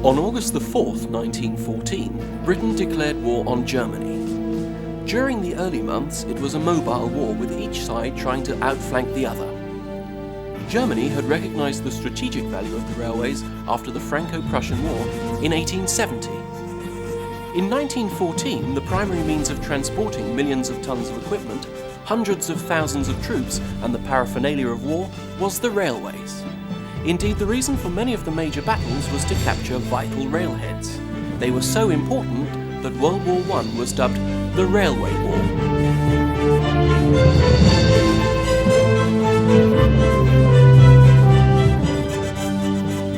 On August the 4th, 1914, Britain declared war on Germany. During the early months, it was a mobile war with each side trying to outflank the other. Germany had recognised the strategic value of the railways after the Franco-Prussian War in 1870. In 1914, the primary means of transporting millions of tons of equipment, hundreds of thousands of troops, and the paraphernalia of war was the railways. Indeed, the reason for many of the major battles was to capture vital railheads. They were so important that World War I was dubbed the Railway War.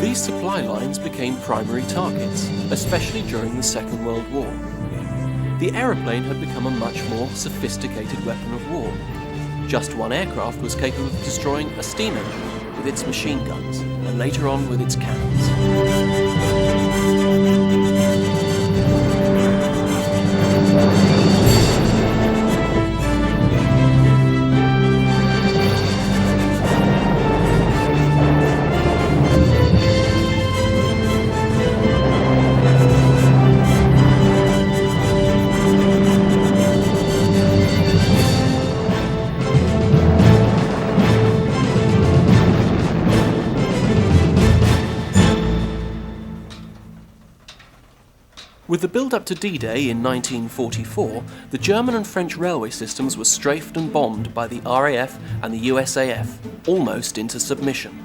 These supply lines became primary targets, especially during the Second World War. The aeroplane had become a much more sophisticated weapon of war. Just one aircraft was capable of destroying a steam engine with its machine guns, and later on with its cannons. With the build-up to D-Day in 1944, the German and French railway systems were strafed and bombed by the RAF and the USAF, almost into submission.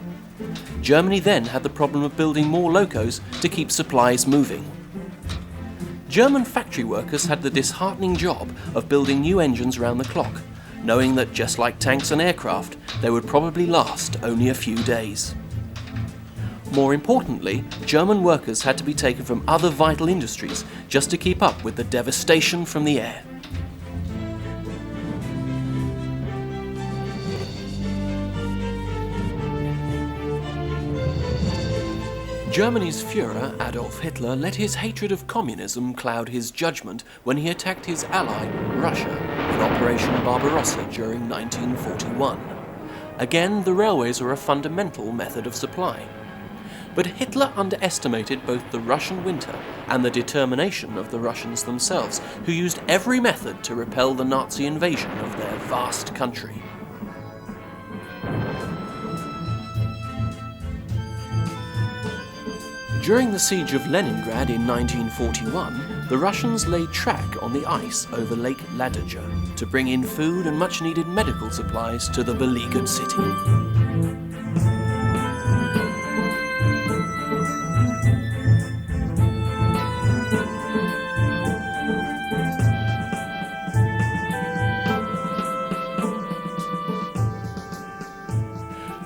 Germany then had the problem of building more locos to keep supplies moving. German factory workers had the disheartening job of building new engines round the clock, knowing that just like tanks and aircraft, they would probably last only a few days. More importantly, German workers had to be taken from other vital industries just to keep up with the devastation from the air. Germany's Führer, Adolf Hitler, let his hatred of communism cloud his judgment when he attacked his ally, Russia, in Operation Barbarossa during 1941. Again, the railways were a fundamental method of supply. But Hitler underestimated both the Russian winter and the determination of the Russians themselves, who used every method to repel the Nazi invasion of their vast country. During the siege of Leningrad in 1941, the Russians laid track on the ice over Lake Ladoga to bring in food and much-needed medical supplies to the beleaguered city.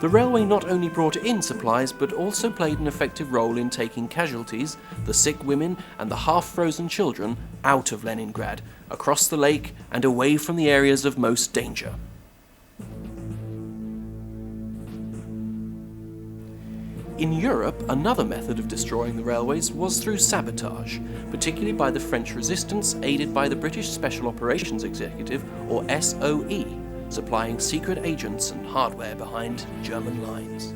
The railway not only brought in supplies, but also played an effective role in taking casualties, the sick women and the half-frozen children out of Leningrad, across the lake and away from the areas of most danger. In Europe, another method of destroying the railways was through sabotage, particularly by the French resistance aided by the British Special Operations Executive, or SOE, supplying secret agents and hardware behind German lines.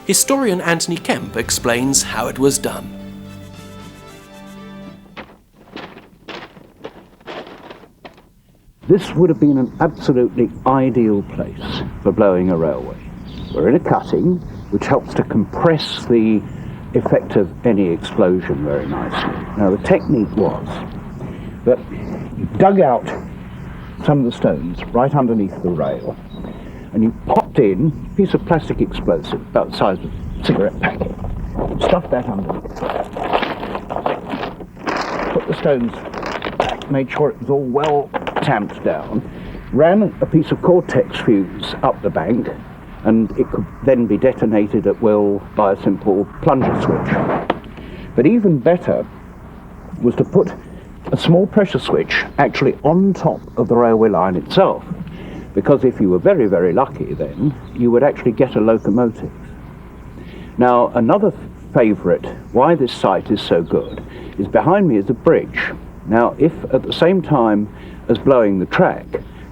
Historian Anthony Kemp explains how it was done. This would have been an absolutely ideal place for blowing a railway. We're in a cutting, which helps to compress the effect of any explosion very nicely. Now, the technique was that you dug out some of the stones right underneath the rail, and you popped in a piece of plastic explosive about the size of a cigarette packet, stuffed that underneath, put the stones back, made sure it was all well tamped down, ran a piece of Cortex fuse up the bank, and it could then be detonated at will by a simple plunger switch. But even better was to put a small pressure switch actually on top of the railway line itself, because if you were very, very lucky then, you would actually get a locomotive. Now, another favourite, why this site is so good, is behind me is a bridge. Now, if at the same time as blowing the track,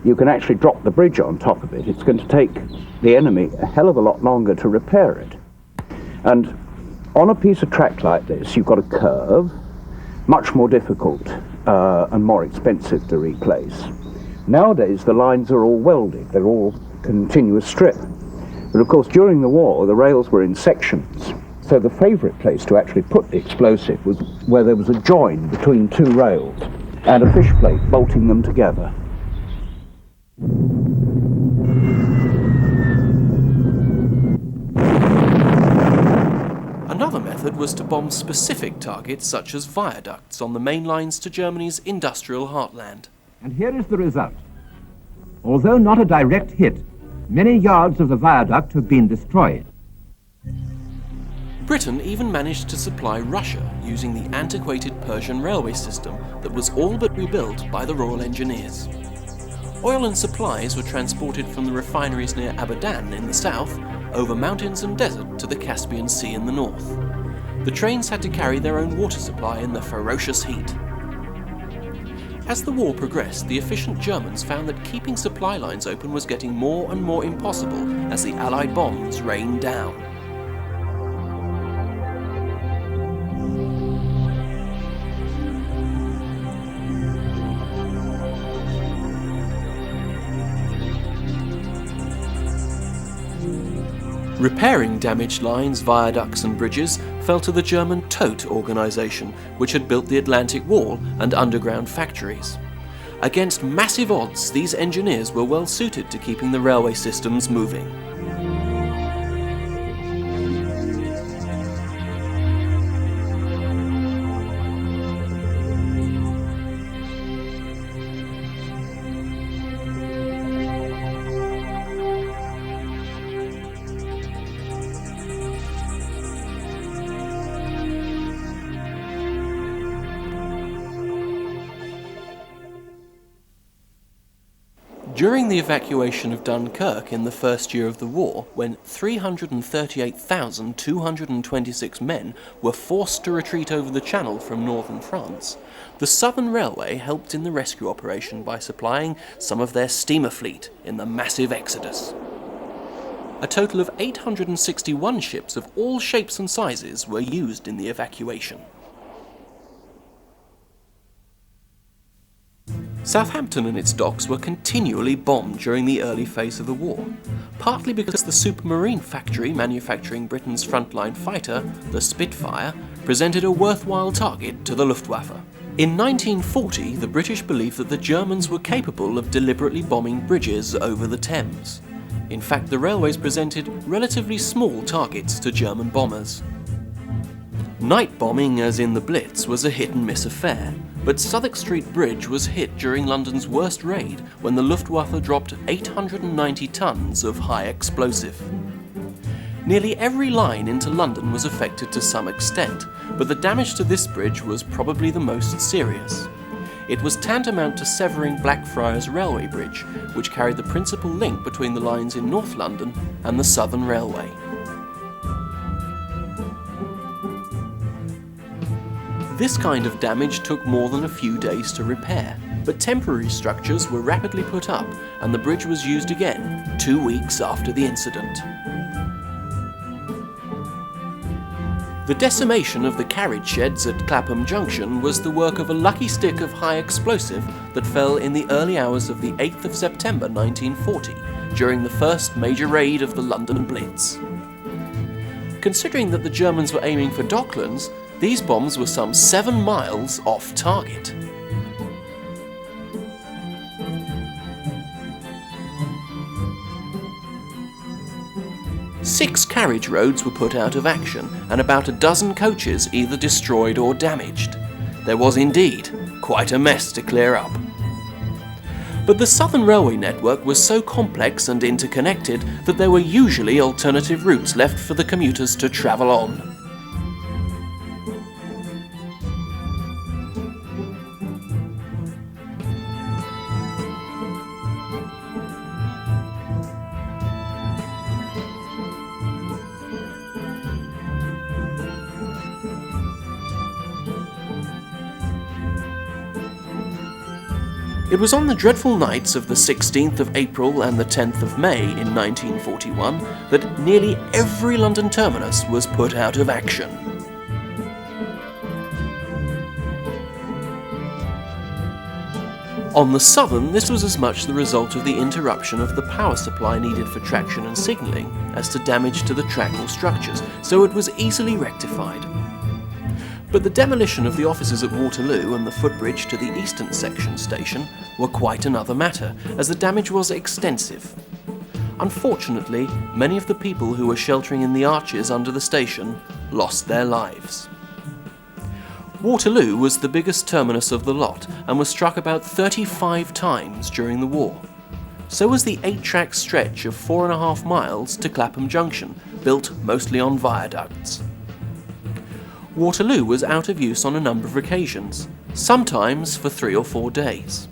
you can actually drop the bridge on top of it, it's going to take the enemy a hell of a lot longer to repair it. And on a piece of track like this, you've got a curve, much more difficult and more expensive to replace. Nowadays, the lines are all welded, they're all continuous strip. But of course, during the war, the rails were in sections. So the favourite place to actually put the explosive was where there was a join between two rails and a fish plate bolting them together. Another method was to bomb specific targets such as viaducts on the main lines to Germany's industrial heartland. And here is the result. Although not a direct hit, many yards of the viaduct have been destroyed. Britain even managed to supply Russia using the antiquated Persian railway system that was all but rebuilt by the Royal Engineers. Oil and supplies were transported from the refineries near Abadan in the south, over mountains and desert to the Caspian Sea in the north. The trains had to carry their own water supply in the ferocious heat. As the war progressed, the efficient Germans found that keeping supply lines open was getting more and more impossible as the Allied bombs rained down. Repairing damaged lines, viaducts and bridges fell to the German Todt organisation, which had built the Atlantic Wall and underground factories. Against massive odds, these engineers were well suited to keeping the railway systems moving. During the evacuation of Dunkirk in the first year of the war, when 338,226 men were forced to retreat over the Channel from northern France, the Southern Railway helped in the rescue operation by supplying some of their steamer fleet in the massive exodus. A total of 861 ships of all shapes and sizes were used in the evacuation. Southampton and its docks were continually bombed during the early phase of the war, partly because the supermarine factory manufacturing Britain's frontline fighter, the Spitfire, presented a worthwhile target to the Luftwaffe. In 1940, the British believed that the Germans were capable of deliberately bombing bridges over the Thames. In fact, the railways presented relatively small targets to German bombers. Night bombing, as in the Blitz, was a hit-and-miss affair, but Southwark Street Bridge was hit during London's worst raid when the Luftwaffe dropped 890 tons of high explosive. Nearly every line into London was affected to some extent, but the damage to this bridge was probably the most serious. It was tantamount to severing Blackfriars Railway Bridge, which carried the principal link between the lines in North London and the Southern Railway. This kind of damage took more than a few days to repair, but temporary structures were rapidly put up and the bridge was used again 2 weeks after the incident. The decimation of the carriage sheds at Clapham Junction was the work of a lucky stick of high explosive that fell in the early hours of the 8th of September 1940, during the first major raid of the London Blitz. Considering that the Germans were aiming for Docklands, these bombs were some 7 miles off target. Six carriage roads were put out of action, and about a dozen coaches either destroyed or damaged. There was indeed quite a mess to clear up. But the Southern Railway network was so complex and interconnected that there were usually alternative routes left for the commuters to travel on. It was on the dreadful nights of the 16th of April and the 10th of May in 1941 that nearly every London terminus was put out of action. On the Southern, this was as much the result of the interruption of the power supply needed for traction and signalling as to damage to the track or structures, so it was easily rectified. But the demolition of the offices at Waterloo and the footbridge to the Eastern Section station were quite another matter, as the damage was extensive. Unfortunately, many of the people who were sheltering in the arches under the station lost their lives. Waterloo was the biggest terminus of the lot and was struck about 35 times during the war. So was the 8-track stretch of 4.5 miles to Clapham Junction, built mostly on viaducts. Waterloo was out of use on a number of occasions, sometimes for 3 or 4 days.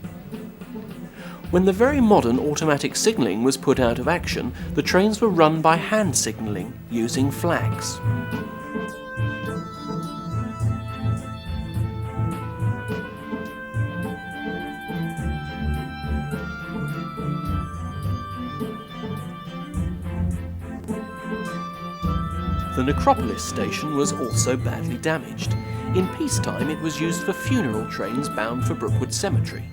When the very modern automatic signalling was put out of action, the trains were run by hand signalling using flags. The Necropolis station was also badly damaged. In peacetime it was used for funeral trains bound for Brookwood Cemetery.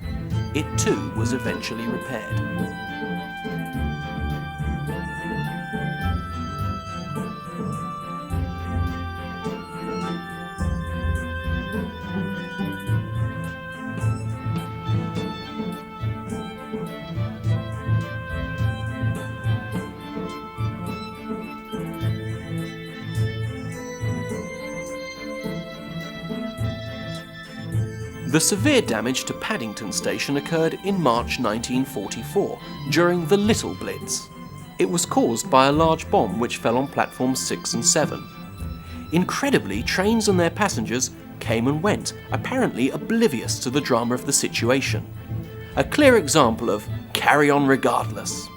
It too was eventually repaired. The severe damage to Paddington Station occurred in March 1944, during the Little Blitz. It was caused by a large bomb which fell on platforms 6 and 7. Incredibly, trains and their passengers came and went, apparently oblivious to the drama of the situation. A clear example of carry on regardless.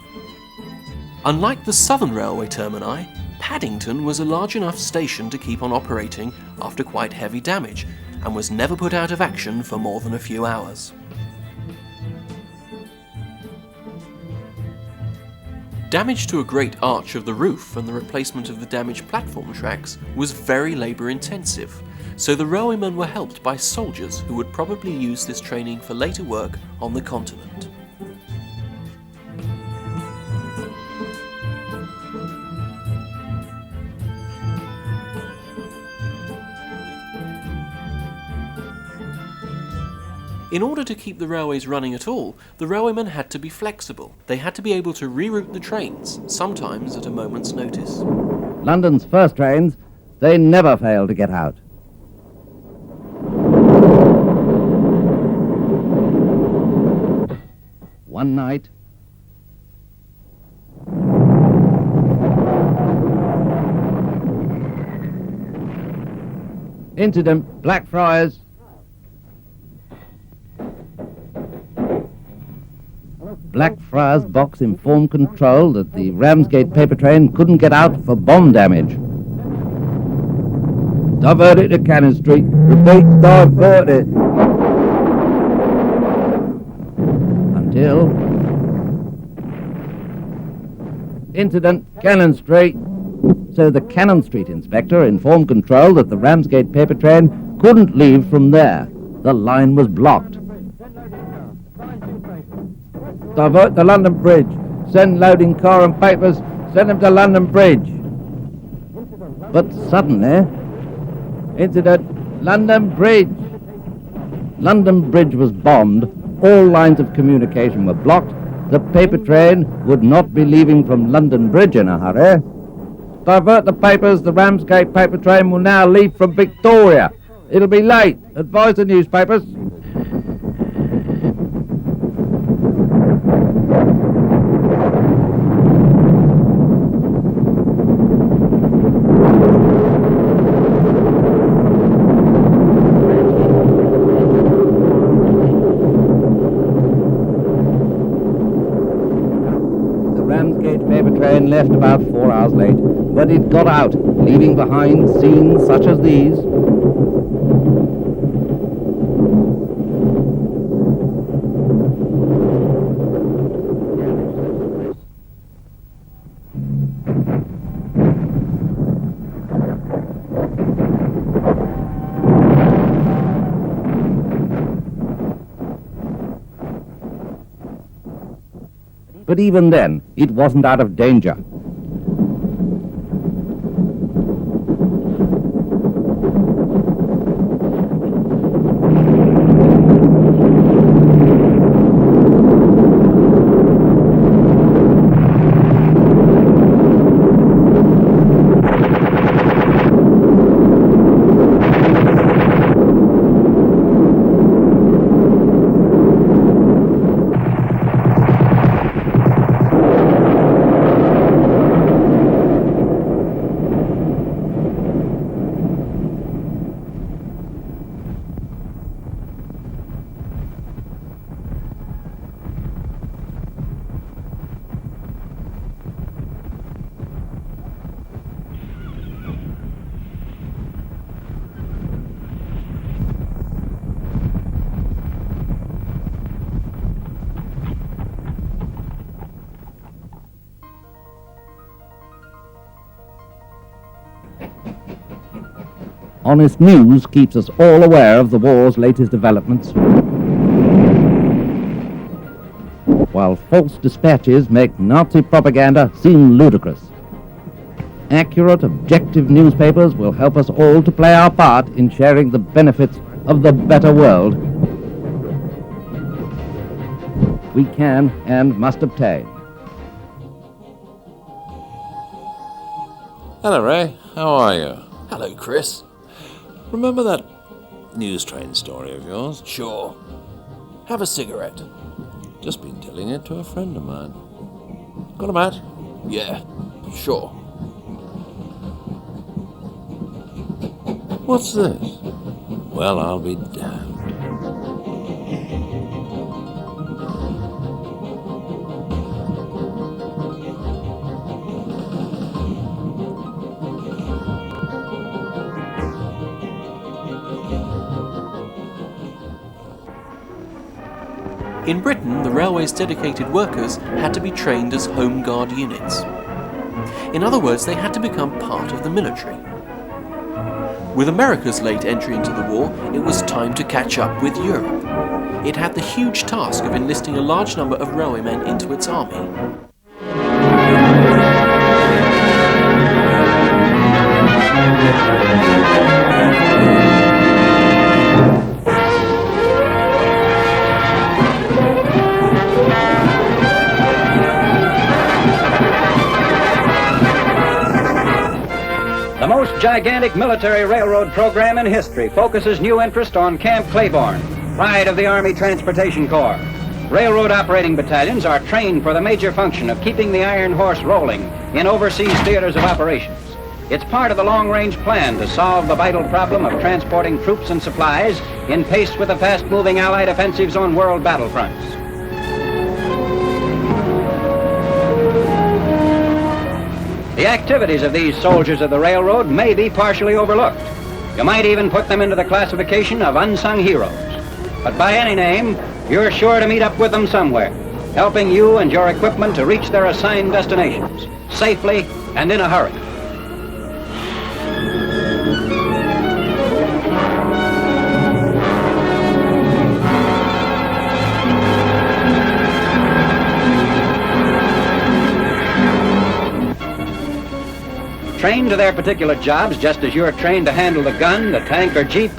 Unlike the Southern Railway termini, Paddington was a large enough station to keep on operating after quite heavy damage, and was never put out of action for more than a few hours. Damage to a great arch of the roof and the replacement of the damaged platform tracks was very labour intensive, so the railwaymen were helped by soldiers who would probably use this training for later work on the continent. In order to keep the railways running at all, the railwaymen had to be flexible. They had to be able to reroute the trains, sometimes at a moment's notice. London's first trains, they never fail to get out. One night, incident, Blackfriars. Blackfriars box informed control that the Ramsgate paper train couldn't get out for bomb damage. Divert it to Cannon Street. Repeat, divert it. Until... Incident, Cannon Street. So the Cannon Street inspector informed control that the Ramsgate paper train couldn't leave from there. The line was blocked. Divert to London Bridge. Send loading car and papers. Send them to London Bridge. But suddenly, incident, London Bridge. London Bridge was bombed. All lines of communication were blocked. The paper train would not be leaving from London Bridge in a hurry. Divert the papers. The Ramsgate paper train will now leave from Victoria. It'll be late. Advise the newspapers. Train left about 4 hours late, but it got out, leaving behind scenes such as these. but even then, it wasn't out of danger. Honest news keeps us all aware of the war's latest developments, while false dispatches make Nazi propaganda seem ludicrous. Accurate, objective newspapers will help us all to play our part in sharing the benefits of the better world we can and must obtain. Hello, Ray. How are you? Hello, Chris. Remember that news train story of yours? Sure. Have a cigarette. Just been telling it to a friend of mine. Got a match? Yeah, sure. What's this? Well, I'll be damned. In Britain, the railway's dedicated workers had to be trained as Home Guard units. In other words, they had to become part of the military. With America's late entry into the war, it was time to catch up with Europe. It had the huge task of enlisting a large number of railwaymen into its army. The most gigantic military railroad program in history focuses new interest on Camp Claiborne, pride of the Army Transportation Corps. Railroad operating battalions are trained for the major function of keeping the Iron Horse rolling in overseas theaters of operations. It's part of the long-range plan to solve the vital problem of transporting troops and supplies in pace with the fast-moving Allied offensives on world battlefronts. The activities of these soldiers of the railroad may be partially overlooked. You might even put them into the classification of unsung heroes. But by any name, you're sure to meet up with them somewhere, helping you and your equipment to reach their assigned destinations, safely and in a hurry. Trained to their particular jobs, just as you're trained to handle the gun, the tank, or jeep,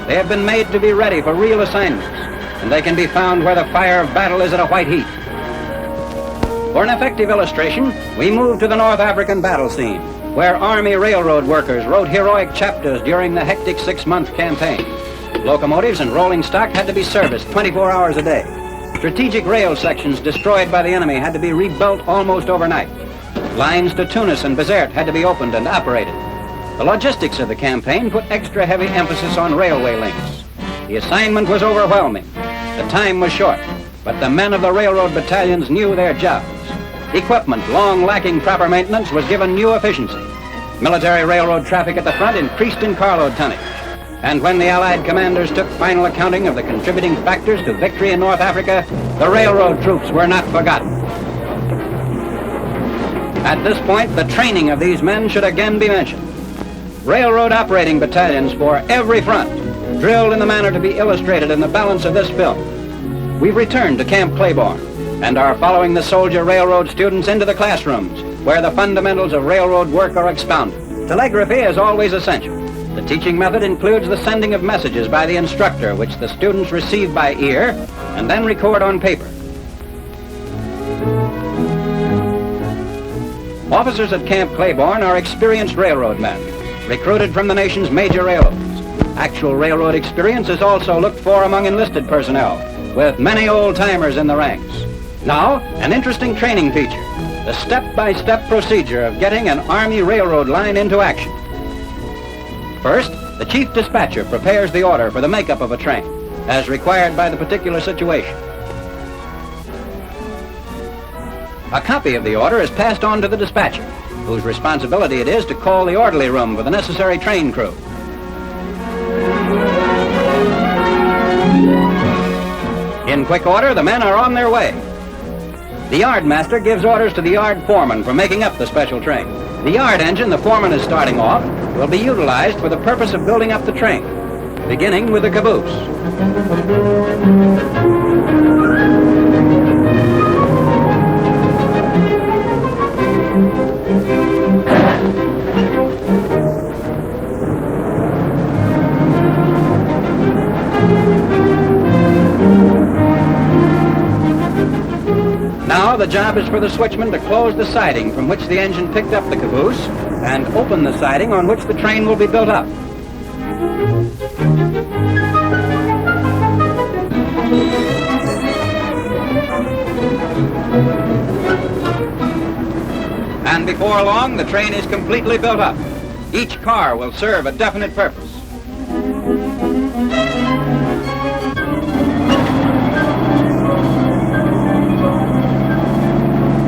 they have been made to be ready for real assignments, and they can be found where the fire of battle is at a white heat. For an effective illustration, we move to the North African battle scene, where Army railroad workers wrote heroic chapters during the hectic 6-month campaign. Locomotives and rolling stock had to be serviced 24 hours a day. Strategic rail sections destroyed by the enemy had to be rebuilt almost overnight. Lines to Tunis and Bizerte had to be opened and operated. The logistics of the campaign put extra heavy emphasis on railway links. The assignment was overwhelming. The time was short, but the men of the railroad battalions knew their jobs. Equipment long lacking proper maintenance was given new efficiency. Military railroad traffic at the front increased in carload tonnage. And when the Allied commanders took final accounting of the contributing factors to victory in North Africa, the railroad troops were not forgotten. At this point, the training of these men should again be mentioned. Railroad operating battalions for every front, drilled in the manner to be illustrated in the balance of this film. We've returned to Camp Claiborne, and are following the soldier railroad students into the classrooms where the fundamentals of railroad work are expounded. Telegraphy is always essential. The teaching method includes the sending of messages by the instructor, which the students receive by ear and then record on paper. Officers at Camp Claiborne are experienced railroad men, recruited from the nation's major railroads. Actual railroad experience is also looked for among enlisted personnel, with many old-timers in the ranks. Now, an interesting training feature, the step-by-step procedure of getting an Army railroad line into action. First, the chief dispatcher prepares the order for the makeup of a train, as required by the particular situation. A copy of the order is passed on to the dispatcher, whose responsibility it is to call the orderly room for the necessary train crew. In quick order, the men are on their way. The yard master gives orders to the yard foreman for making up the special train. The yard engine the foreman is starting off will be utilized for the purpose of building up the train, beginning with the caboose. Now the job is for the switchman to close the siding from which the engine picked up the caboose and open the siding on which the train will be built up. And before long, the train is completely built up. Each car will serve a definite purpose.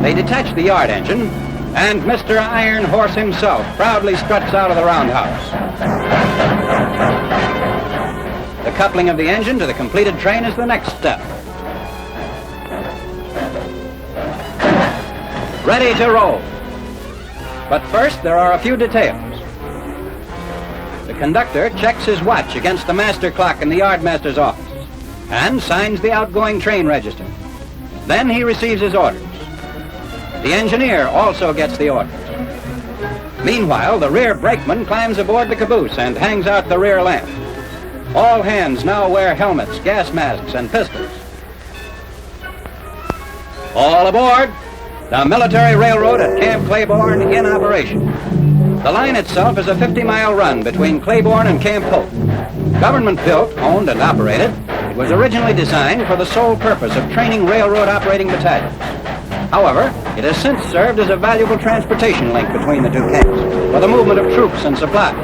They detach the yard engine, and Mr. Iron Horse himself proudly struts out of the roundhouse. The coupling of the engine to the completed train is the next step. Ready to roll. But first, there are a few details. The conductor checks his watch against the master clock in the yardmaster's office and signs the outgoing train register. Then he receives his orders. The engineer also gets the orders. Meanwhile, the rear brakeman climbs aboard the caboose and hangs out the rear lamp. All hands now wear helmets, gas masks, and pistols. All aboard! The military railroad at Camp Claiborne in operation. The line itself is a 50-mile run between Claiborne and Camp Hope. Government-built, owned, and operated, it was originally designed for the sole purpose of training railroad operating battalions. However, it has since served as a valuable transportation link between the two camps for the movement of troops and supplies.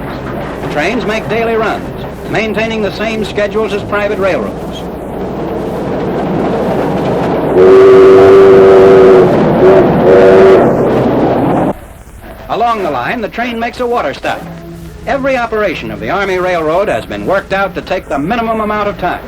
The trains make daily runs, maintaining the same schedules as private railroads. Along the line, the train makes a water stop. Every operation of the Army Railroad has been worked out to take the minimum amount of time.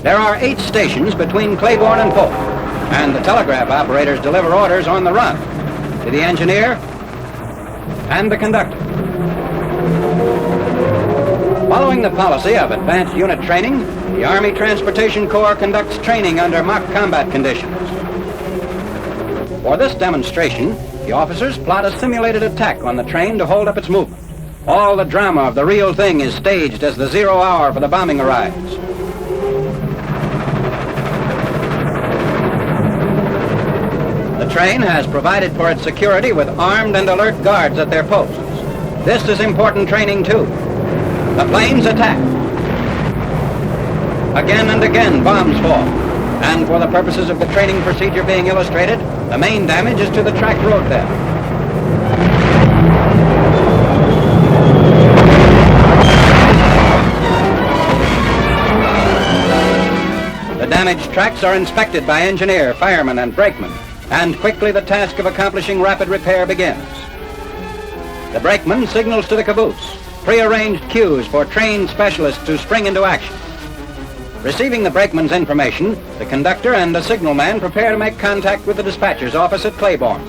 There are 8 stations between Claiborne and Polk, and the telegraph operators deliver orders on the run to the engineer and the conductor. Following the policy of advanced unit training, the Army Transportation Corps conducts training under mock combat conditions. For this demonstration, the officers plot a simulated attack on the train to hold up its movement. All the drama of the real thing is staged as the 0 hour for the bombing arrives. The train has provided for its security with armed and alert guards at their posts. This is important training too. The planes attack. Again and again bombs fall. And for the purposes of the training procedure being illustrated, the main damage is to the track road bed. The damaged tracks are inspected by engineer, firemen, and brakemen, and quickly the task of accomplishing rapid repair begins. The brakeman signals to the caboose, prearranged cues for trained specialists to spring into action. Receiving the brakeman's information, the conductor and the signalman prepare to make contact with the dispatcher's office at Claiborne.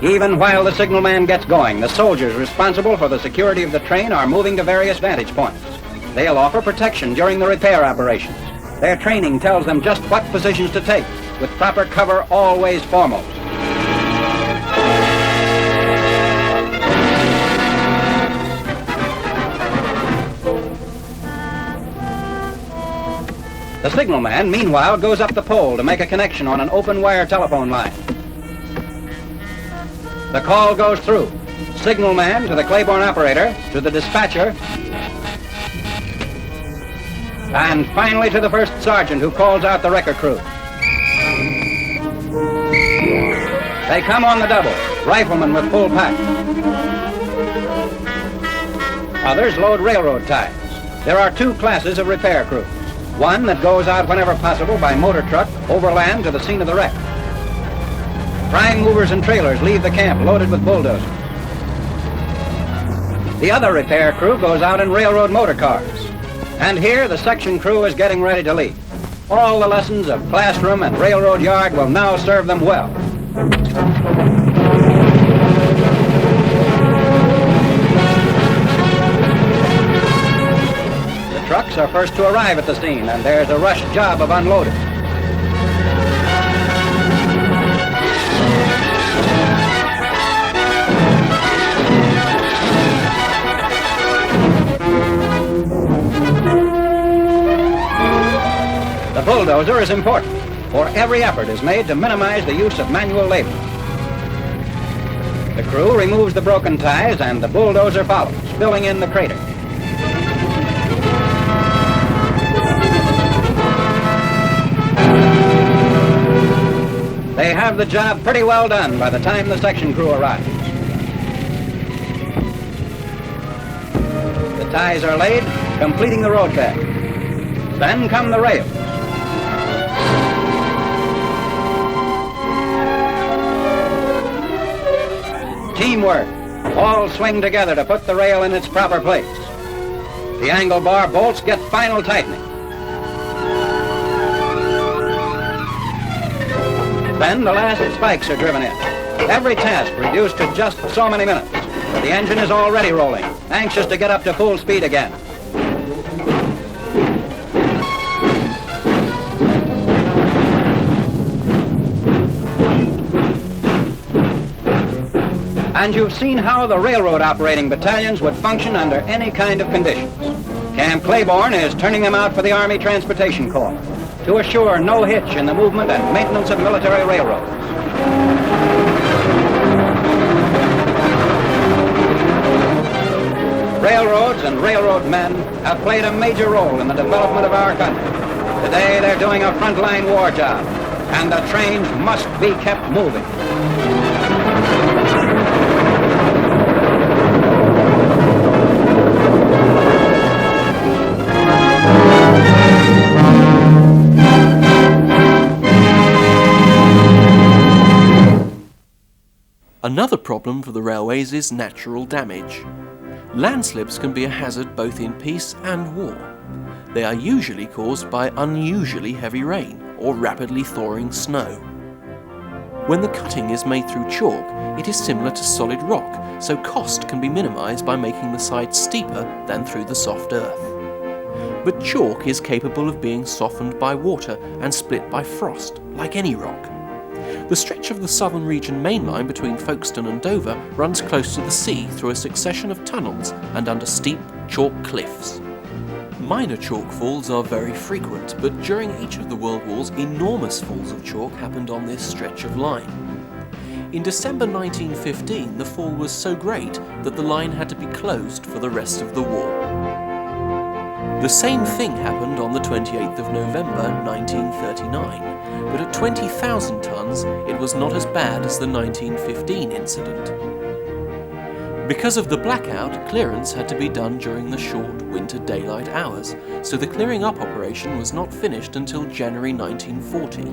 Even while the signalman gets going, the soldiers responsible for the security of the train are moving to various vantage points. They'll offer protection during the repair operations. Their training tells them just what positions to take, with proper cover always foremost. The signalman, meanwhile, goes up the pole to make a connection on an open wire telephone line. The call goes through. Signalman to the Claiborne operator, to the dispatcher, and finally to the first sergeant who calls out the wrecker crew. They come on the double, riflemen with full pack. Others load railroad ties. There are two classes of repair crews. One that goes out whenever possible by motor truck overland to the scene of the wreck. Prime movers and trailers leave the camp loaded with bulldozers. The other repair crew goes out in railroad motor cars. And here the section crew is getting ready to leave. All the lessons of classroom and railroad yard will now serve them well. The trucks are first to arrive at the scene, and there's a rush job of unloading. The bulldozer is important, for every effort is made to minimize the use of manual labor. The crew removes the broken ties and the bulldozer follows, filling in the crater. They have the job pretty well done by the time the section crew arrives. The ties are laid, completing the road bed. Then come the rails. Teamwork. All swing together to put the rail in its proper place. The angle bar bolts get final tightening. Then the last spikes are driven in. Every task reduced to just so many minutes. The engine is already rolling, anxious to get up to full speed again. And you've seen how the railroad operating battalions would function under any kind of conditions. Camp Claiborne is turning them out for the Army Transportation Corps to assure no hitch in the movement and maintenance of military railroads. Railroads and railroad men have played a major role in the development of our country. Today they're doing a frontline war job, and the trains must be kept moving. Another problem for the railways is natural damage. Landslips can be a hazard both in peace and war. They are usually caused by unusually heavy rain or rapidly thawing snow. When the cutting is made through chalk, it is similar to solid rock, so cost can be minimised by making the sides steeper than through the soft earth. But chalk is capable of being softened by water and split by frost, like any rock. The stretch of the southern region main line between Folkestone and Dover runs close to the sea through a succession of tunnels and under steep chalk cliffs. Minor chalk falls are very frequent, but during each of the World Wars, enormous falls of chalk happened on this stretch of line. In December 1915, the fall was so great that the line had to be closed for the rest of the war. The same thing happened on the 28th of November 1939. But at 20,000 tons, it was not as bad as the 1915 incident. Because of the blackout, clearance had to be done during the short winter daylight hours, so the clearing up operation was not finished until January 1940.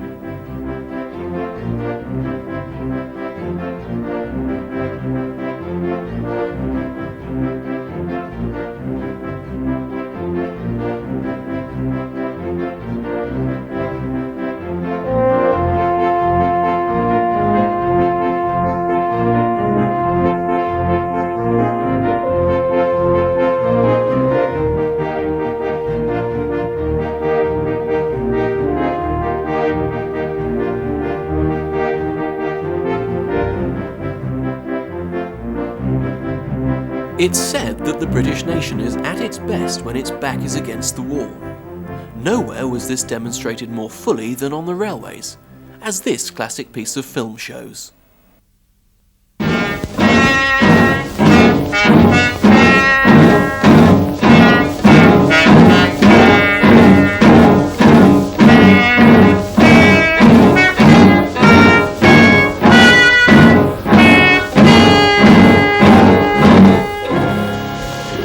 It's said that the British nation is at its best when its back is against the wall. Nowhere was this demonstrated more fully than on the railways, as this classic piece of film shows.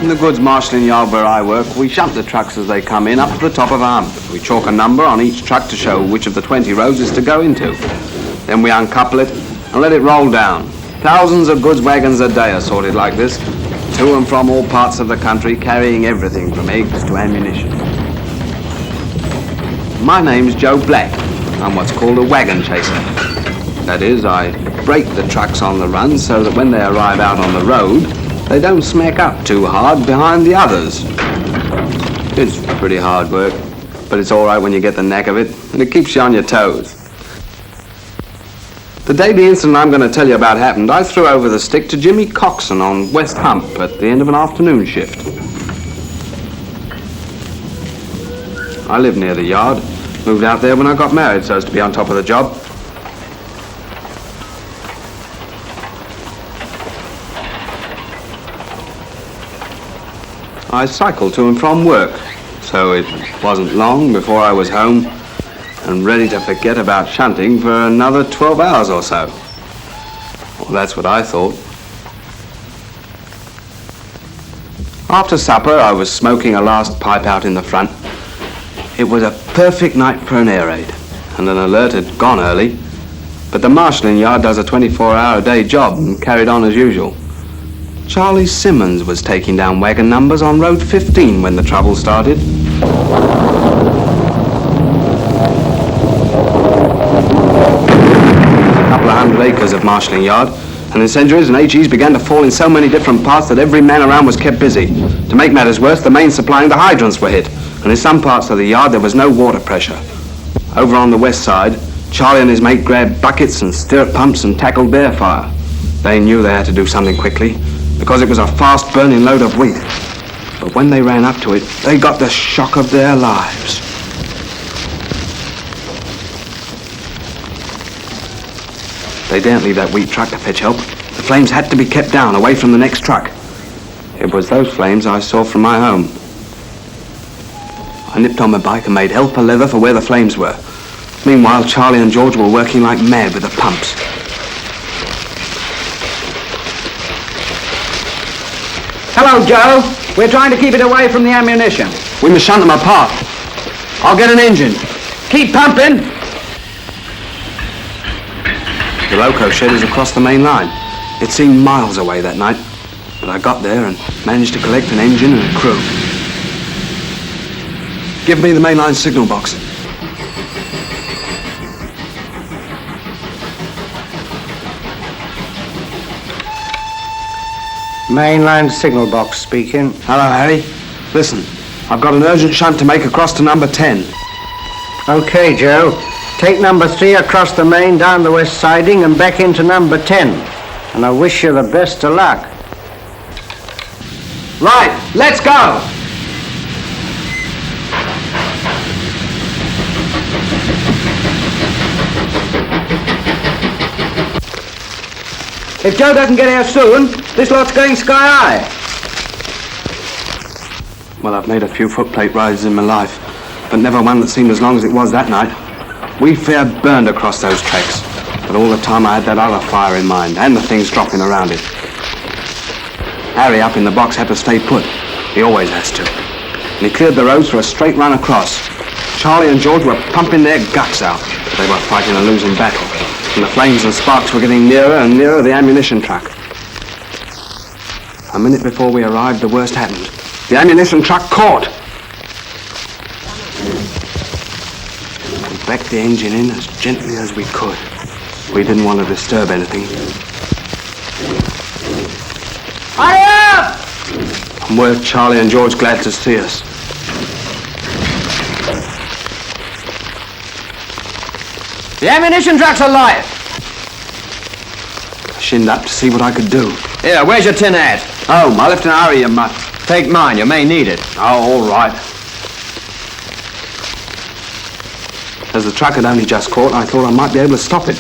In the goods marshalling yard where I work, we shunt the trucks as they come in up to the top of a hump. We chalk a number on each truck to show which of the 20 roads is to go into. Then we uncouple it and let it roll down. Thousands of goods wagons a day are sorted like this, to and from all parts of the country, carrying everything from eggs to ammunition. My name's Joe Black. I'm what's called a wagon chaser. That is, I brake the trucks on the run so that when they arrive out on the road, they don't smack up too hard behind the others. It's pretty hard work, but it's all right when you get the knack of it, and it keeps you on your toes. The day the incident I'm going to tell you about happened, I threw over the stick to Jimmy Coxon on West Hump at the end of an afternoon shift. I live near the yard, moved out there when I got married so as to be on top of the job. I cycled to and from work, so it wasn't long before I was home and ready to forget about shunting for another 12 hours or so. Well, that's what I thought. After supper, I was smoking a last pipe out in the front. It was a perfect night for an air raid, and an alert had gone early, but the marshalling yard does a 24-hour-a-day job and carried on as usual. Charlie Simmons was taking down wagon numbers on Road 15 when the trouble started. A couple of 100 acres of marshalling yard, and incendiaries and HEs began to fall in so many different parts that every man around was kept busy. To make matters worse, the mains supplying the hydrants were hit, and in some parts of the yard there was no water pressure. Over on the west side, Charlie and his mate grabbed buckets and stirrup pumps and tackled their fire. They knew they had to do something quickly, because it was a fast-burning load of wheat. But when they ran up to it, they got the shock of their lives. They daren't leave that wheat truck to fetch help. The flames had to be kept down, away from the next truck. It was those flames I saw from my home. I nipped on my bike and made hell for leather for where the flames were. Meanwhile, Charlie and George were working like mad with the pumps. Hello, Joe. We're trying to keep it away from the ammunition. We must shunt them apart. I'll get an engine. Keep pumping. The loco shed is across the main line. It seemed miles away that night, but I got there and managed to collect an engine and a crew. Give me the mainline signal box. Mainline signal box speaking. Hello, Harry. Listen, I've got an urgent shunt to make across to number 10. Okay, Joe. Take number 3 across the main down the west siding and back into number 10. And I wish you the best of luck. Right, let's go! If Joe doesn't get here soon, this lot's going sky high. Well, I've made a few footplate rides in my life, but never one that seemed as long as it was that night. We fair burned across those tracks, but all the time I had that other fire in mind, and the things dropping around it. Harry up in the box had to stay put. He always has to. And he cleared the roads for a straight run across. Charlie and George were pumping their guts out. They were fighting a losing battle, and the flames and sparks were getting nearer and nearer the ammunition truck. A minute before we arrived, the worst happened. The ammunition truck caught. We backed the engine in as gently as we could. We didn't want to disturb anything. Hurry up! And were Charlie and George glad to see us. The ammunition truck's alive. I shinned up to see what I could do. Here, where's your tin hat? Home, I left an hurry, you mutt. Take mine, you may need it. Oh, all right. As the truck had only just caught, I thought I might be able to stop it.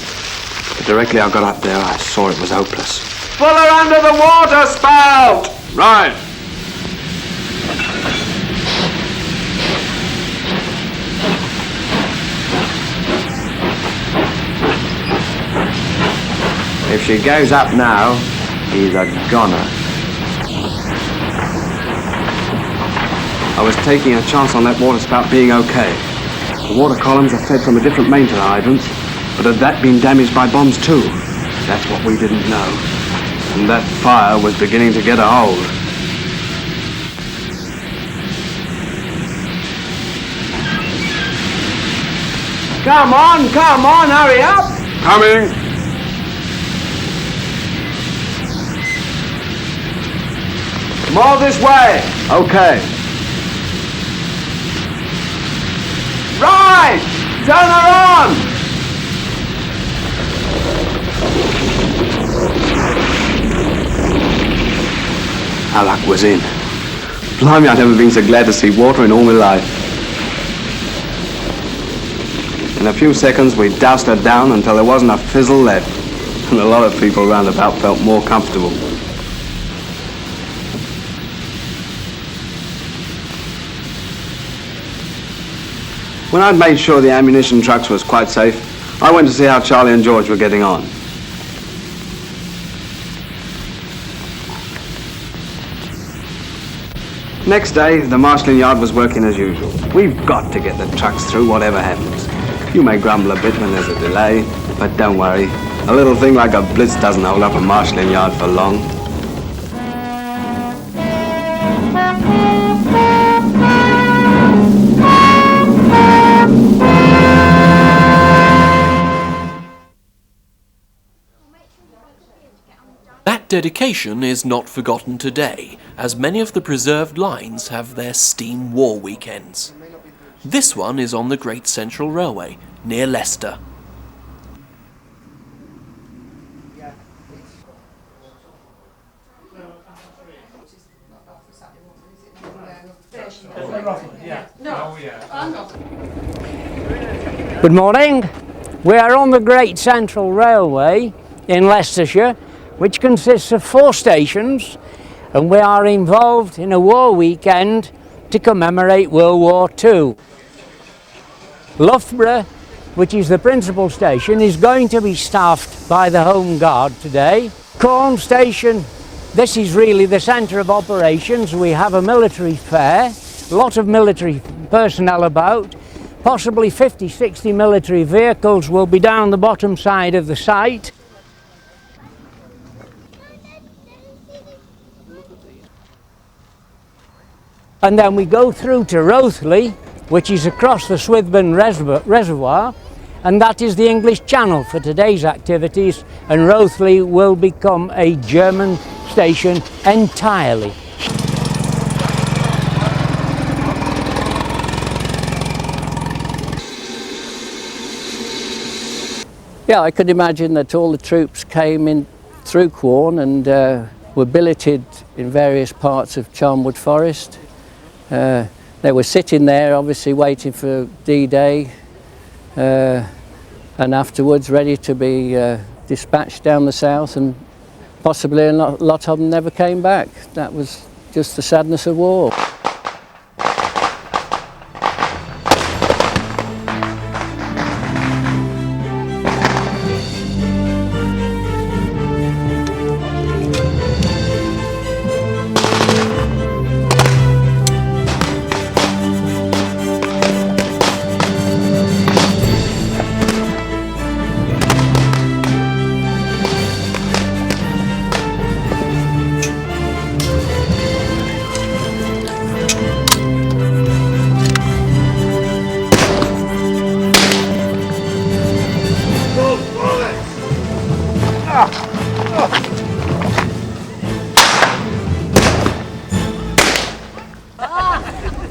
But directly I got up there, I saw it was hopeless. Pull her under the water spout! Right. If she goes up now, he's a goner. I was taking a chance on that water spout being okay. The water columns are fed from a different main to the hydrants, but had that been damaged by bombs too? That's what we didn't know. And that fire was beginning to get a hold. Come on, hurry up! Coming! More this way! Okay. Right! Turn her on! Our luck was in. Blimey, I'd never been so glad to see water in all my life. In a few seconds, we doused her down until there wasn't a fizzle left. And a lot of people round about felt more comfortable. When I'd made sure the ammunition trucks was quite safe, I went to see how Charlie and George were getting on. Next day, the marshalling yard was working as usual. We've got to get the trucks through whatever happens. You may grumble a bit when there's a delay, but don't worry. A little thing like a blitz doesn't hold up a marshalling yard for long. That dedication is not forgotten today, as many of the preserved lines have their steam war weekends. This one is on the Great Central Railway, near Leicester. Good morning. We are on the Great Central Railway in Leicestershire, which consists of 4 stations, and we are involved in a war weekend to commemorate World War II. Loughborough, which is the principal station, is going to be staffed by the Home Guard today. Corn Station, this is really the centre of operations. We have a military fair, a lot of military personnel about, possibly 50-60 military vehicles will be down the bottom side of the site. And then we go through to Rothley, which is across the Swithburn Reservoir, and that is the English Channel for today's activities, and Rothley will become a German station entirely. Yeah, I could imagine that all the troops came in through Quorn and were billeted in various parts of Charnwood Forest. They were sitting there, obviously waiting for D-Day, and afterwards ready to be dispatched down the south, and possibly a lot of them never came back. That was just the sadness of war.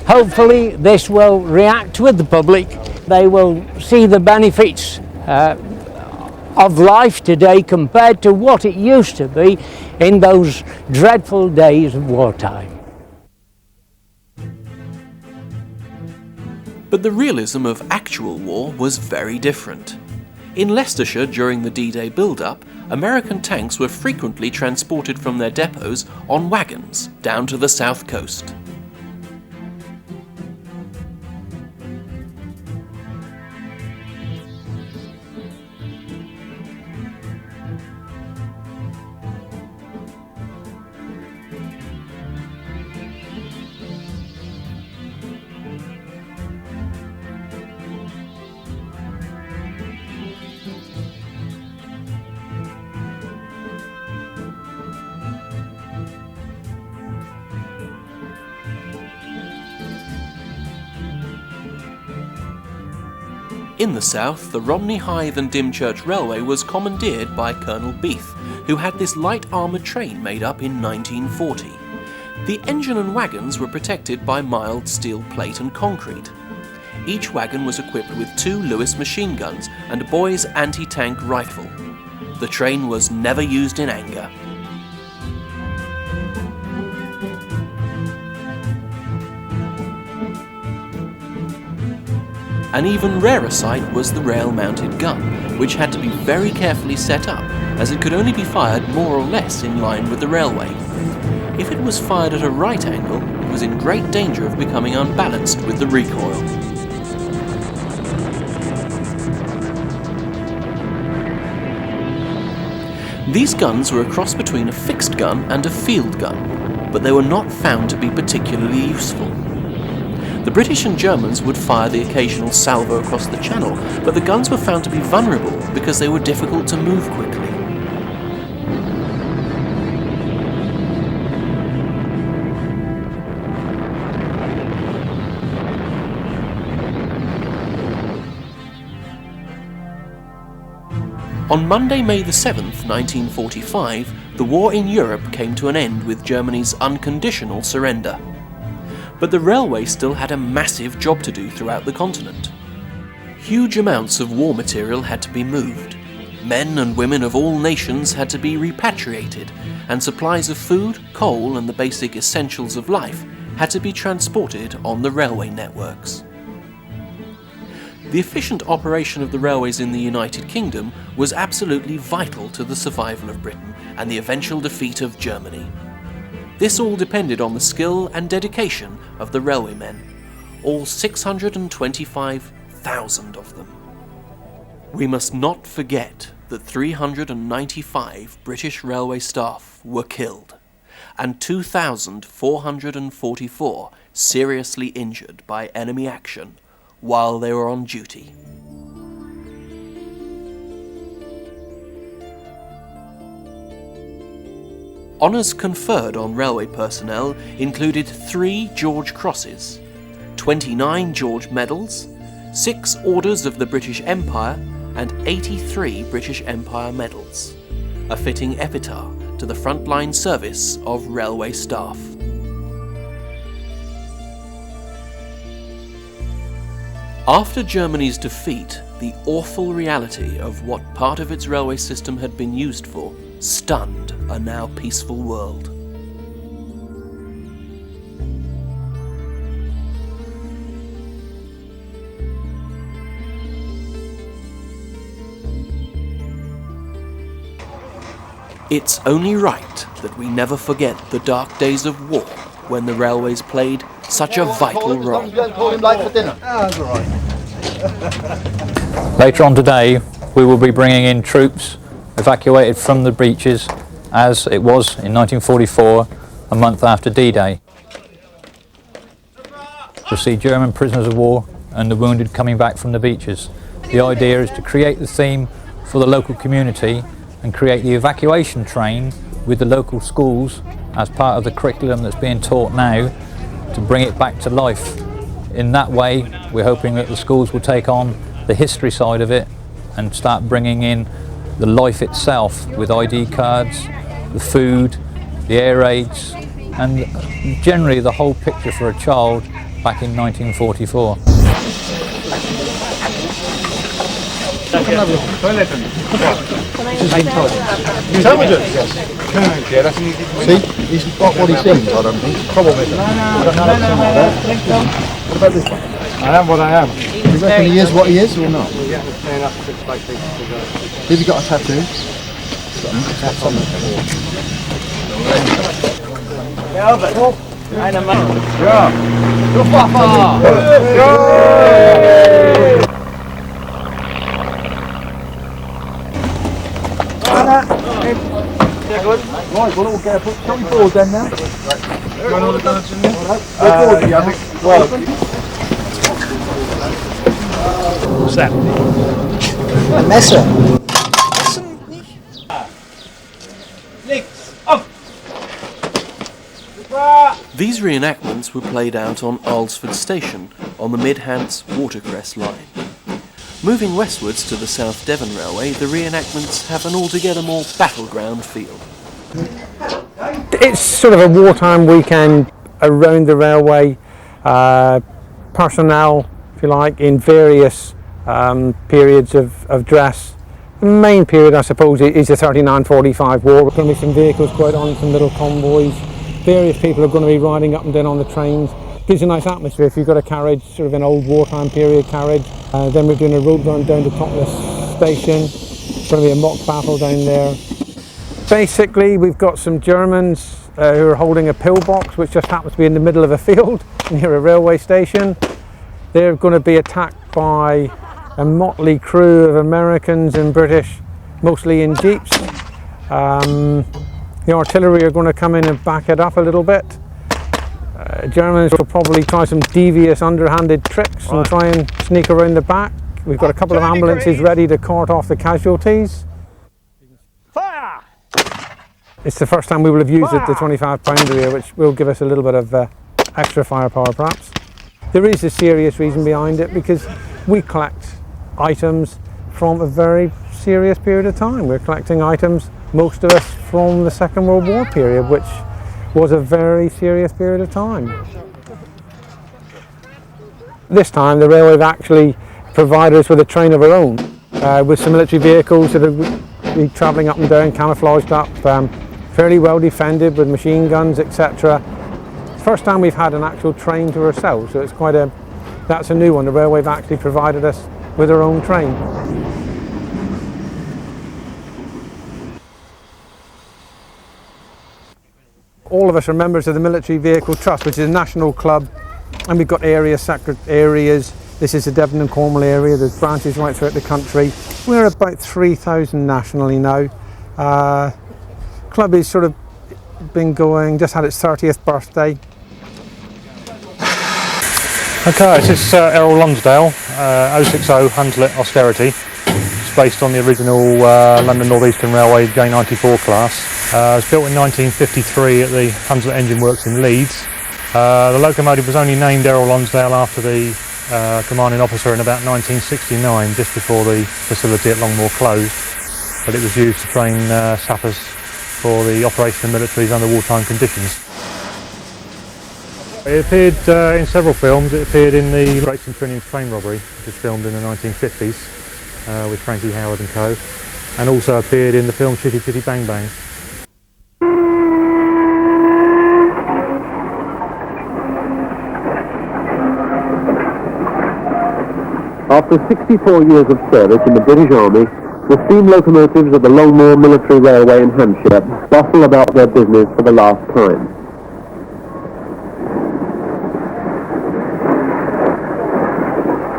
Hopefully this will react with the public. They will see the benefits of life today compared to what it used to be in those dreadful days of wartime. But the realism of actual war was very different. In Leicestershire during the D-Day build-up, American tanks were frequently transported from their depots on wagons down to the south coast. In the south, the Romney, Hythe and Dymchurch Railway was commandeered by Colonel Beath, who had this light armoured train made up in 1940. The engine and wagons were protected by mild steel plate and concrete. Each wagon was equipped with 2 Lewis machine guns and a Boy's anti-tank rifle. The train was never used in anger. An even rarer sight was the rail-mounted gun, which had to be very carefully set up, as it could only be fired more or less in line with the railway. If it was fired at a right angle, it was in great danger of becoming unbalanced with the recoil. These guns were a cross between a fixed gun and a field gun, but they were not found to be particularly useful. The British and Germans would fire the occasional salvo across the channel, but the guns were found to be vulnerable because they were difficult to move quickly. On Monday, May the 7th, 1945, the war in Europe came to an end with Germany's unconditional surrender. But the railway still had a massive job to do throughout the continent. Huge amounts of war material had to be moved. Men and women of all nations had to be repatriated, and supplies of food, coal and the basic essentials of life had to be transported on the railway networks. The efficient operation of the railways in the United Kingdom was absolutely vital to the survival of Britain and the eventual defeat of Germany. This all depended on the skill and dedication of the railwaymen, all 625,000 of them. We must not forget that 395 British railway staff were killed and 2,444 seriously injured by enemy action while they were on duty. Honours conferred on railway personnel included 3 George Crosses, 29 George Medals, 6 Orders of the British Empire and 83 British Empire Medals, a fitting epitaph to the frontline service of railway staff. After Germany's defeat, the awful reality of what part of its railway system had been used for stunned a now peaceful world. It's only right that we never forget the dark days of war when the railways played such a vital role. Later on today, we will be bringing in troops evacuated from the breaches as it was in 1944, a month after D-Day. We'll see German prisoners of war and the wounded coming back from the beaches. The idea is to create the theme for the local community and create the evacuation train with the local schools as part of the curriculum that's being taught now to bring it back to life. In that way, we're hoping that the schools will take on the history side of it and start bringing in the life itself with ID cards, the food, the air raids, and generally the whole picture for a child back in 1944. Terminus? Yes. Yeah, that's see, he's got what he seems, I don't think. Troublemaker. What about this one? I am what I am. Do you reckon he is what he is or not? Yeah, has he got a tattoo? Right, we'll all get a shall we board then now? Run all the guns in there? Yeah, I think, well, what's that? A Messer. These reenactments were played out on Alresford Station on the Midhants Watercress line. Moving westwards to the South Devon Railway, the reenactments have an altogether more battleground feel. It's sort of a wartime weekend around the railway, personnel, if you like, in various periods of dress. The main period, I suppose, is the 39-45 war. There's going to be some vehicles quite on, some little convoys. Various people are going to be riding up and down on the trains. Gives a nice atmosphere if you've got a carriage, sort of an old wartime period carriage. Then we're doing a road run down to Terminus station. It's going to be a mock battle down there. Basically, we've got some Germans who are holding a pillbox, which just happens to be in the middle of a field near a railway station. They're going to be attacked by a motley crew of Americans and British, mostly in jeeps. The artillery are going to come in and back it up a little bit. Germans will probably try some devious underhanded tricks and try and sneak around the back. We've got a couple of ambulances ready to cart off the casualties. Fire! It's the first time we will have used the 25 pounder here, which will give us a little bit of extra firepower perhaps. There is a serious reason behind it, because we collect items from a very serious period of time. We're collecting items, most of us, from the Second World War period, which was a very serious period of time. This time the railway have actually provided us with a train of our own, with some military vehicles that will be travelling up and down, camouflaged up, fairly well defended with machine guns, etc. First time we've had an actual train to ourselves, so it's quite that's a new one. The railway have actually provided us with our own train. All of us are members of the Military Vehicle Trust, which is a national club, and we've got areas. This is the Devon and Cornwall area. There's branches right throughout the country. We're about 3,000 nationally now. Club has sort of been going, just had its 30th birthday. Okay, this is Errol Lonsdale, 060 Hunslet Austerity. It's based on the original London North Eastern Railway J94 class. It was built in 1953 at the Hunslet Engine Works in Leeds. The locomotive was only named Errol Lonsdale after the commanding officer in about 1969, just before the facility at Longmoor closed. But it was used to train sappers for the operation of militaries under wartime conditions. It appeared in several films. It appeared in the Great Centurion train robbery, which was filmed in the 1950s with Frankie Howard and co. And also appeared in the film Chitty Chitty Bang Bang. After 64 years of service in the British Army, the steam locomotives of the Longmoor Military Railway in Hampshire bustle about their business for the last time.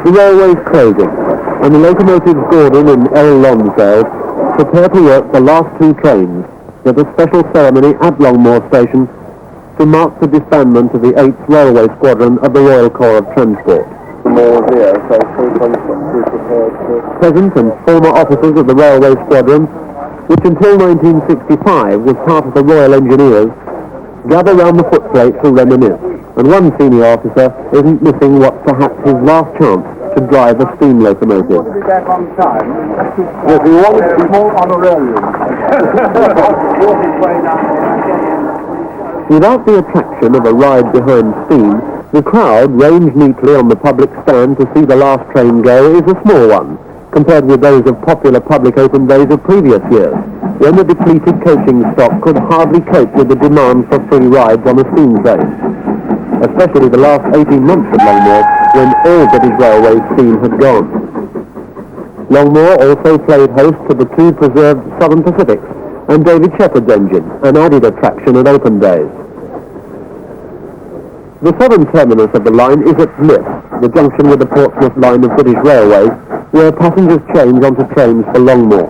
The railway's closing, and the locomotives Gordon and Errol Lonsdale prepare to work the last two trains with a special ceremony at Longmoor Station to mark the disbandment of the 8th Railway Squadron of the Royal Corps of Transport. Present and former officers of the Railway Squadron, which until 1965 was part of the Royal Engineers, gather round the footplate to reminisce, and one senior officer isn't missing what's perhaps his last chance to drive a steam locomotive. Want to be back on time? Yes, we want to be more honorarium. Without the attraction of a ride behind steam, the crowd ranged neatly on the public stand to see the last train go is a small one, compared with those of popular public open days of previous years, when the depleted coaching stock could hardly cope with the demand for free rides on a steam train. Especially the last 18 months at Longmoor, when all British Railways steam had gone. Longmoor also played host to the two preserved Southern Pacifics and David Shepherd's engine, an added attraction at open days. The southern terminus of the line is at Lith, the junction with the Portsmouth line of British Railways, where passengers change onto trains for Longmoor.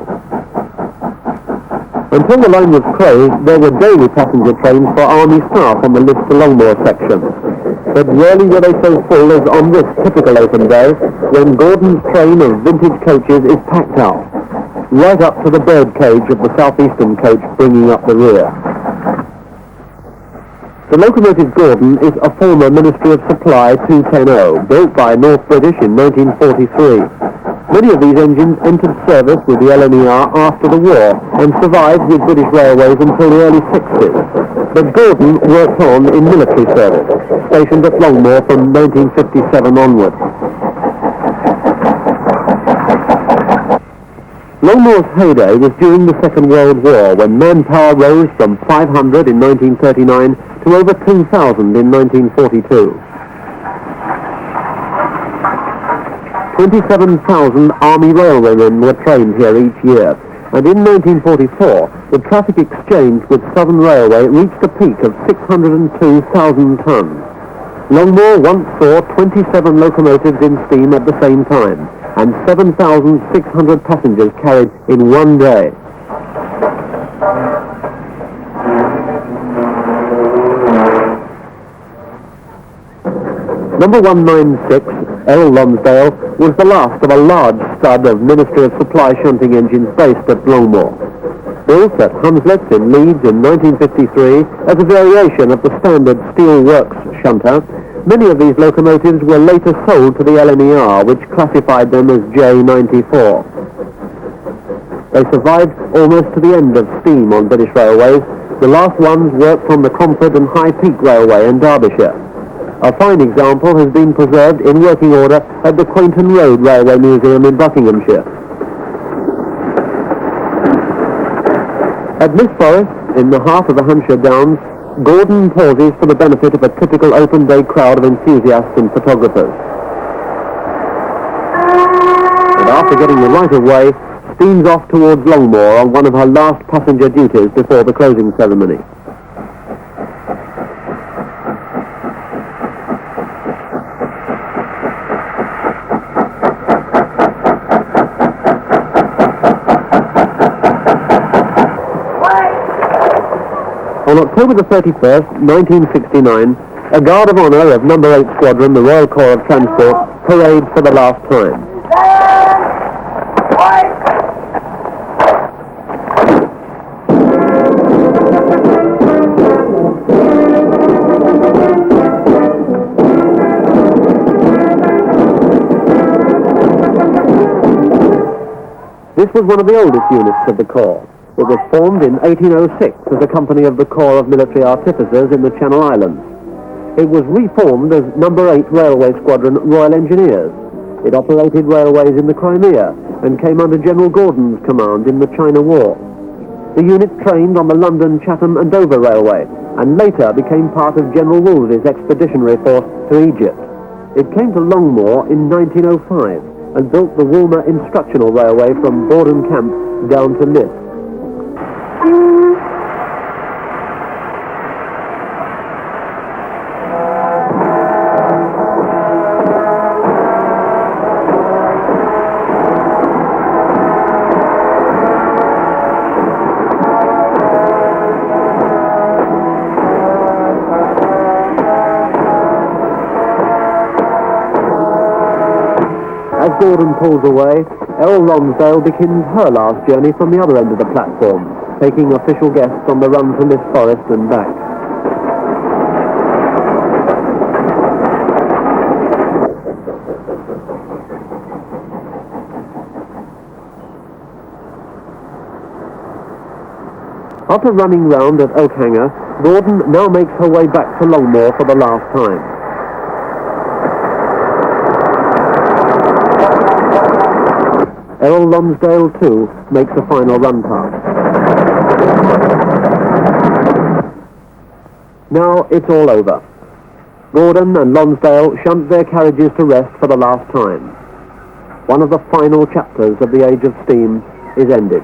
Until the line was closed, there were daily passenger trains for Army staff on the Lith to Longmoor section. But rarely were they so full as on this typical open day, when Gordon's train of vintage coaches is packed out, right up to the birdcage of the southeastern coach bringing up the rear. The locomotive Gordon is a former Ministry of Supply 210, built by North British in 1943. Many of these engines entered service with the LNER after the war and survived with British Railways until the early 60s. But Gordon worked on in military service, stationed at Longmoor from 1957 onward. Longmoor's heyday was during the Second World War, when manpower rose from 500 in 1939 to over 2,000 in 1942. 27,000 Army railwaymen were trained here each year, and in 1944 the traffic exchange with Southern Railway reached a peak of 602,000 tons. Longmoor once saw 27 locomotives in steam at the same time, and 7,600 passengers carried in one day. Number 196, L. Lonsdale, was the last of a large stud of Ministry of Supply shunting engines based at Longmoor. Built at Hunslet in Leeds in 1953 as a variation of the standard steel works shunter, many of these locomotives were later sold to the LNER, which classified them as J94. They survived almost to the end of steam on British Railways. The last ones worked on the Cromford and High Peak Railway in Derbyshire. A fine example has been preserved in working order at the Quainton Road Railway Museum in Buckinghamshire. At Miss Forest, in the heart of the Hampshire Downs, Gordon pauses for the benefit of a typical open-day crowd of enthusiasts and photographers. And after getting the right-of-way, steams off towards Longmoor on one of her last passenger duties before the closing ceremony. On October the 31st, 1969, a Guard of Honour of No. 8 Squadron, the Royal Corps of Transport, parades for the last time. This was one of the oldest units of the Corps. It was formed in 1806 as a company of the Corps of Military Artificers in the Channel Islands. It was reformed as No. 8 Railway Squadron Royal Engineers. It operated railways in the Crimea and came under General Gordon's command in the China War. The unit trained on the London, Chatham and Dover Railway and later became part of General Wolseley's expeditionary force to Egypt. It came to Longmoor in 1905 and built the Woolmer Instructional Railway from Borden Camp down to Lith. As Gordon pulls away, L. Lonsdale begins her last journey from the other end of the platform, taking official guests on the run to Miss Forest and back. After running round at Oakhanger, Gordon now makes her way back to Longmoor for the last time. Errol Lonsdale, too, makes a final run past. Now it's all over. Gordon and Lonsdale shunt their carriages to rest for the last time. One of the final chapters of the Age of Steam is ended.